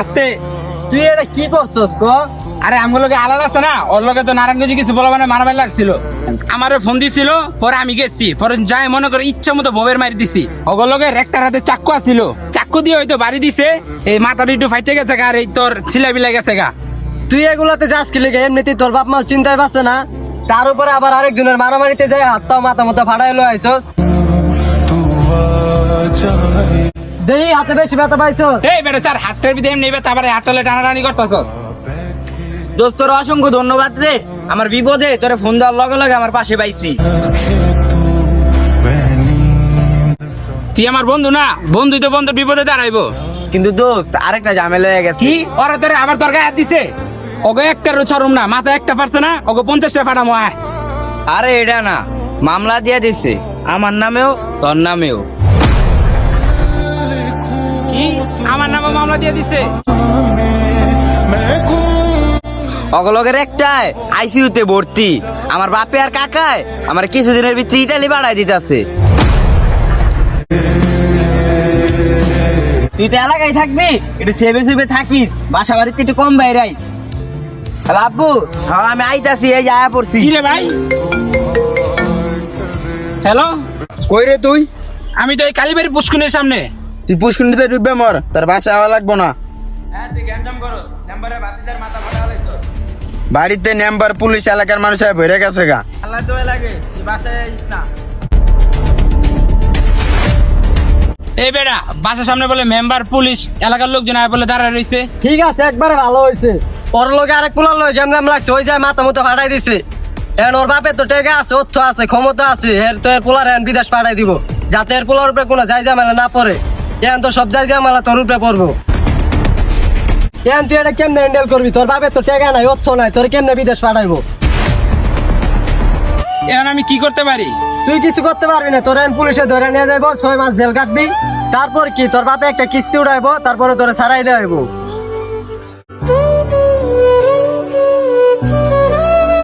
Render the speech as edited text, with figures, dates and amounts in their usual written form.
আস্তে। তুই এটা কি করছস ক? আরে আমার লগে আলাদা আছে না, ওর লগে তো নারায়ণগঞ্জে কিছু বলা মানে মারামারি লাগছিল। আমারে ফোন দিছিল, পরে আমি গেছি, পরে যাই মনে করে ইচ্ছা মতো ববের মারি দিছি। ওগর লগে একটা হাতে চাক্কু আছিল, চাক্কু দিয়ে হয়তো বাড়ি দিছে, এই মাথাটা একটু ফাইটে গেছে গা, আর এই তোর ছিলা বিলা গেছে গা। তুই এগুলাতে যাস কি লেগে? এমনিতেই তোর বাপ মা চিন্তায় পাচ্ছে না, তার উপরে আবার আরেকজনের মারামারিতে যায় হাত তাও মাথা মতো ফাটাই লো আইছস। দেহি হাতে বেশি ব্যথা পাইছস? এই বেটা চার হাতের ভিতরে এমনি ব্যথা, আবার হাতলে টানাটানি করতেছস। দোস্ত তোর অসংখ্য ধন্যবাদ রে, আমার বিপদে তোরে ফোন দেওয়ার লগে লগে আমার পাশে পাইছি। তুই আমার বন্ধু না, বন্ধুই তো বন্ধুর বিপদে দাঁড়াইবো। কিন্তু দোস্ত আরেকটা ঝামেলা হয়ে গেছে। কি ওরা তোরে আবার তোর গায়ে হাত দিছে? ওকে একটা ছাড়ুম না, মাথা একটা পারছে না, ওকে 50টা ফাটামো। আয় আরে এটা না, মামলা দিয়ে দিছে আমার নামেও তোর নামেও। কি আমার নামে মামলা দিয়ে দিছে? অগলগের একটাই আইসিইউতে ভর্তি, আমার বাপে আর কাকায় আমার কিছুদিনের ভিতরে ইটালি বাড়াই দিতেছে। তুই তো এলাকায় থাকবি, একটু সেভে সেভে থাকিস, বাসা বাড়িতে একটু কম বাইরে আইস। হ্যালো আব্বু, হ্যাঁ আমি আইতাছি, এই যে আয়া পড়ছি। কি রে ভাই? হ্যালো, কই রে তুই? আমি তো এই কালীবাড়ি পুষ্কুনের সামনে। তুই পুষ্কুনিতে ঢুকবে মর, তার বাসা আওয়া লাগবো না। বাড়িতে নেম্বার পুলিশ এলাকার মানুষ ভরে গেছে গা। আল্লাহ দোয়া লাগে, তুই বাসায় আইস না। এই বেড়া বাসার সামনে বলে মেম্বার পুলিশ এলাকার লোকজন আয় বলে দাঁড়ায় রয়েছে। ঠিক আছে, একবারে ভালো হয়েছে। ওর লগে আরেক পোলার লগে গেম লাগছে, ওই যায় মাথা মতো ফাটাই দিছে। এখন ওর বাপের তো টেকা আছে, অর্থ আছে, ক্ষমতা আছে, এর তো এর পোলার এখন বিদেশ পাঠাই দিব, যাতে এর পোলার উপরে কোনো যাই জামেলা না পড়ে। এখন তো সব যাই জামেলা তোর উপরে পড়বো। এখন তুই এটা কেমনে হ্যান্ডেল করবি? তোর বাপের তো টেকা নাই, অর্থ নাই, তোর কেমনে বিদেশ পাঠাইবো? এখন আমি কি করতে পারি? তুই কিছু করতে পারবি না, তোর এখন পুলিশে ধরে নিয়ে যাইবো, 6 মাস জেল কাটবি। তারপর কি তোর বাপে একটা কিস্তি উঠাইবো, তারপরে তোরে ছাড়াই দেবো।